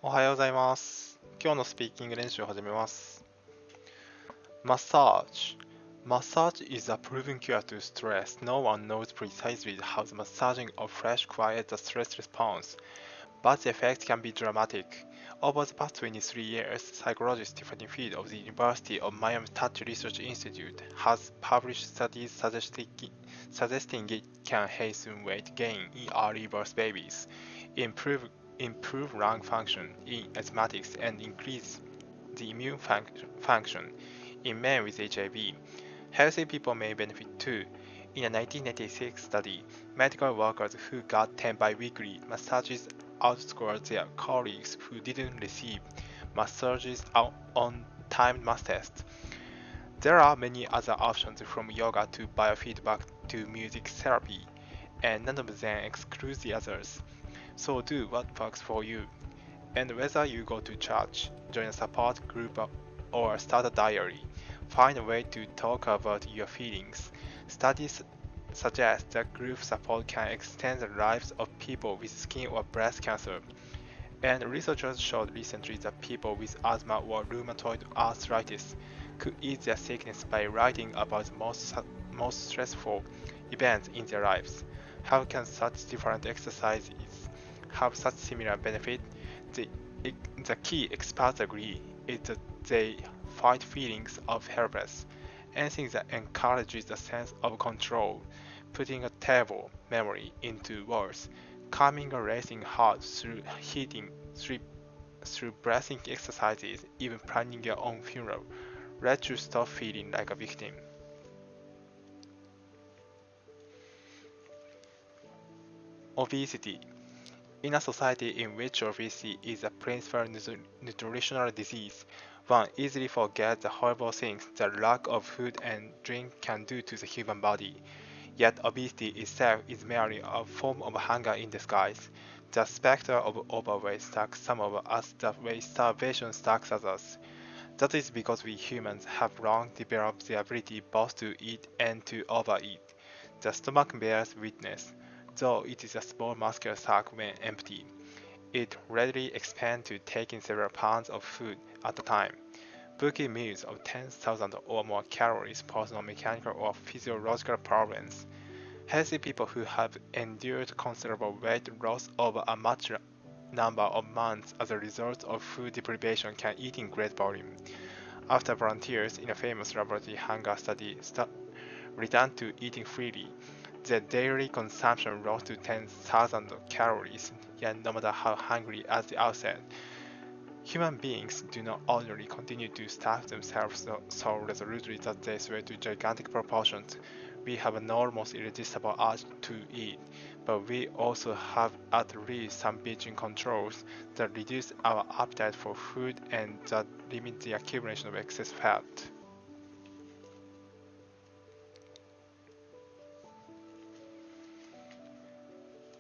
おはようございます。今日のスピーキング練習を始めます。Massage. Massage is a proven cure to stress. No one knows precisely how the massaging of flesh quiets the stress response, but the effect can be dramatic. Over the past 23 years, psychologist Tiffany Field of the University of Miami Touch Research Institute has published studies suggesting it can hasten weight gain in early birth babies, improve lung function in asthmatics, and increase the immune function in men with HIV. Healthy people may benefit too. In a 1996 study, medical workers who got 10 biweekly massages outscored their colleagues who didn't receive massages on timed mass tests. There are many other options from yoga to biofeedback to music therapy, and none of them exclude the others. So do what works for you. And whether you go to church, join a support group, or start a diary, find a way to talk about your feelings. Studies suggest that group support can extend the lives of people with skin or breast cancer. And researchers showed recently that people with asthma or rheumatoid arthritis could ease their sickness by writing about the most stressful events in their lives. How can such different exercises have such similar benefit? The key, experts agree, is that they fight feelings of helplessness, anything that encourages a sense of control, putting a terrible memory into words, calming a racing heart through breathing exercises, even planning your own funeral. Let you stop feeling like a victim. Obesity. In a society in which obesity is a principal nutritional disease, one easily forgets the horrible things that lack of food and drink can do to the human body. Yet obesity itself is merely a form of hunger in disguise. The specter of overweight stalks some of us the way starvation stalks others. That is because we humans have long developed the ability both to eat and to overeat. The stomach bears witness. Though it is a small muscular sac when empty, it readily expands to taking several pounds of food at a time. Booking meals of 10,000 or more calories pose no mechanical or physiological problems. Healthy people who have endured considerable weight loss over a much number of months as a result of food deprivation can eat in great volume. After volunteers in a famous laboratory hunger study returned to eating freely, their daily consumption rose to 10,000 calories, yet no matter how hungry at the outset. Human beings do not ordinarily continue to starve themselves so resolutely that they swell to gigantic proportions. We have an almost irresistible urge to eat, but we also have at least some built-in controls that reduce our appetite for food and that limit the accumulation of excess fat.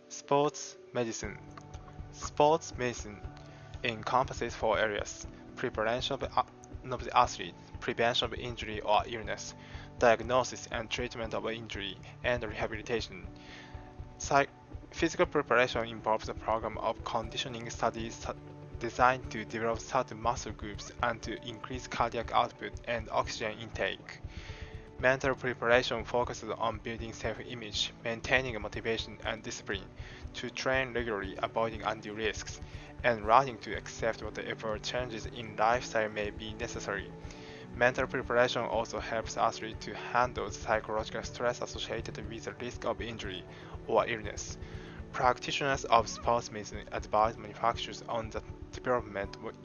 Sports medicine. Sports medicine encompasses four areas: preparation of the athlete, prevention of injury or illness, diagnosis and treatment of injury, and rehabilitation. Physical preparation involves a program of conditioning studies designed to develop certain muscle groups and to increase cardiac output and oxygen intake. Mental preparation focuses on building self-image, maintaining motivation and discipline to train regularly, avoiding undue risks, and learning to accept whatever changes in lifestyle may be necessary. Mental preparation also helps athletes to handle the psychological stress associated with the risk of injury or illness. Practitioners of sports medicine advise manufacturers on the development of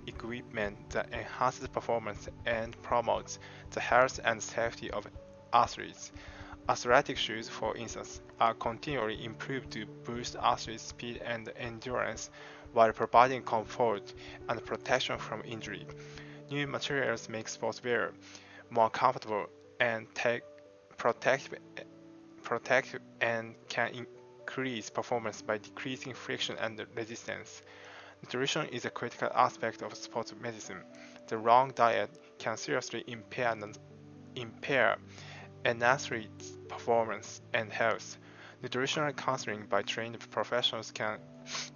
equipment that enhances performance and promotes the health and safety of athletes. Athletic shoes, for instance, are continually improved to boost athletes' speed and endurance while providing comfort and protection from injury. New materials make sportswear more comfortable and protective and can increase performance by decreasing friction and resistance. Nutrition is a critical aspect of sports medicine. The wrong diet can seriously impair an athlete's performance and health. Nutritional counseling by trained professionals can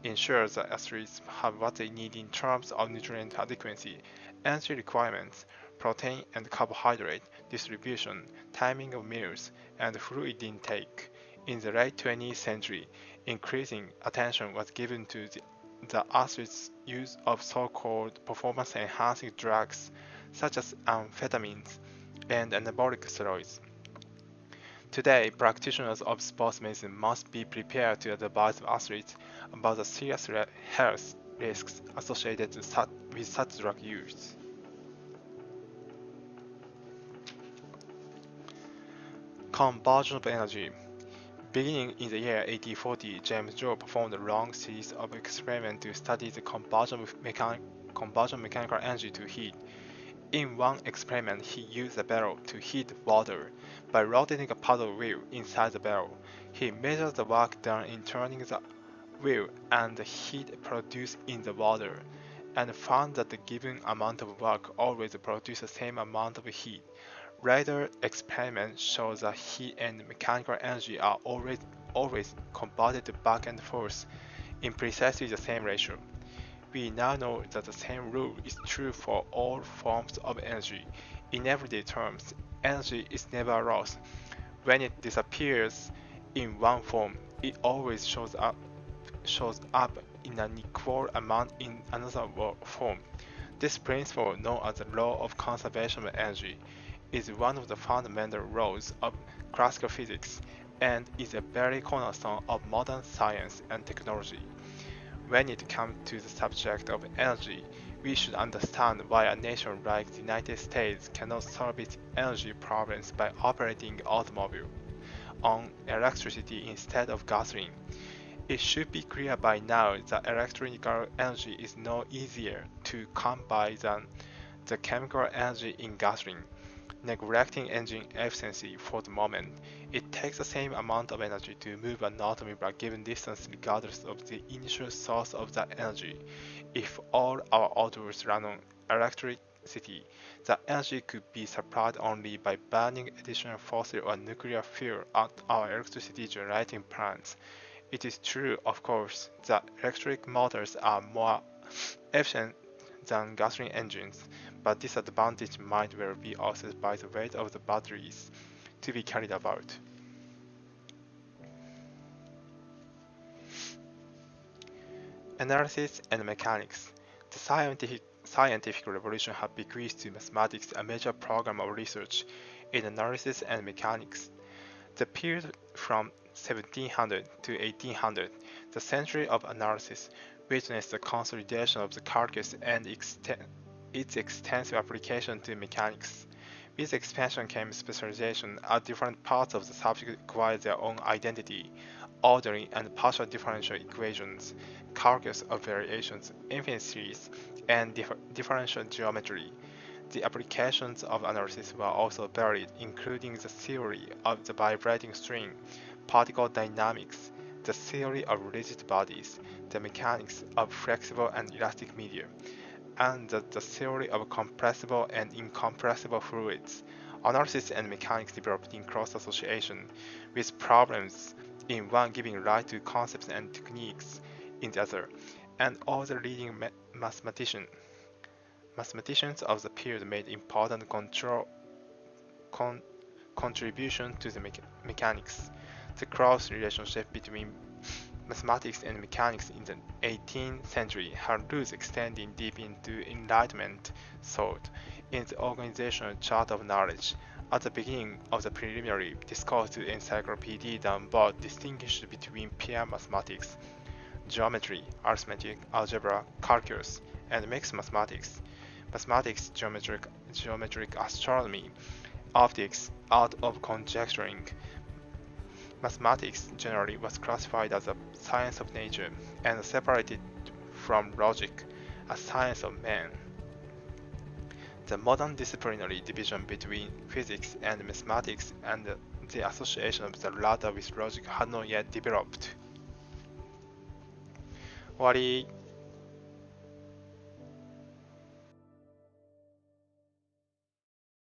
ensure that athletes have what they need in terms of nutrient adequacy, energy requirements, protein and carbohydrate distribution, timing of meals, and fluid intake. In the late 20th century, increasing attention was given to the athletes' use of so-called performance-enhancing drugs such as amphetamines and anabolic steroids. Today, practitioners of sports medicine must be prepared to advise athletes about the serious health risks associated with such drug use. Conversion of energy. Beginning in the year 1840, James Joule performed a long series of experiments to study the conversion of mechanical energy to heat. In one experiment, he used a barrel to heat water. By rotating a paddle wheel inside the barrel, he measured the work done in turning the wheel and the heat produced in the water, and found that the given amount of work always produced the same amount of heat. Later experiments show that heat and mechanical energy are always converted back and forth in precisely the same ratio. We now know that the same rule is true for all forms of energy. In everyday terms, energy is never lost. When it disappears in one form, it always shows up in an equal amount in another form. This principle, known as the law of conservation of energy, is one of the fundamental laws of classical physics and is a very cornerstone of modern science and technology. When it comes to the subject of energy, we should understand why a nation like the United States cannot solve its energy problems by operating automobile on electricity instead of gasoline. It should be clear by now that electrical energy is no easier to come by than the chemical energy in gasoline. Neglecting engine efficiency for the moment, it takes the same amount of energy to move an automobile a given distance regardless of the initial source of that energy. If all our autos ran on electricity, the energy could be supplied only by burning additional fossil or nuclear fuel at our electricity generating plants. It is true, of course, that electric motors are more efficient than gasoline engines, but this advantage might well be offset by the weight of the batteries to be carried about. Analysis and mechanics. The scientific revolution has bequeathed to mathematics a major program of research in analysis and mechanics. The period from 1700 to 1800, the century of analysis, witnessed the consolidation of the calculus and its extensive application to mechanics. With expansion came specialization, as different parts of the subject acquired their own identity: ordering and partial differential equations, calculus of variations, infinite series, and differential geometry. The applications of analysis were also varied, including the theory of the vibrating string, particle dynamics, the theory of rigid bodies, the mechanics of flexible and elastic media, and the theory of compressible and incompressible fluids. Analysis and mechanics developed in close association, with problems in one giving rise to concepts and techniques in the other, and all the leading mathematicians of the period made important contribution to the mechanics. The close relationship between mathematics and mechanics in the 18th century had roots extending deep into Enlightenment thought. In the organizational chart of knowledge, at the beginning of the preliminary discourse to the Encyclopedia Dunbar distinguished between pure mathematics, geometry, arithmetic, algebra, calculus, and mixed mathematics, geometric astronomy, optics, art of conjecturing. Mathematics generally was classified as a science of nature and separated from logic, a science of man. The modern disciplinary division between physics and mathematics and the association of the latter with logic had not yet developed. 終わり。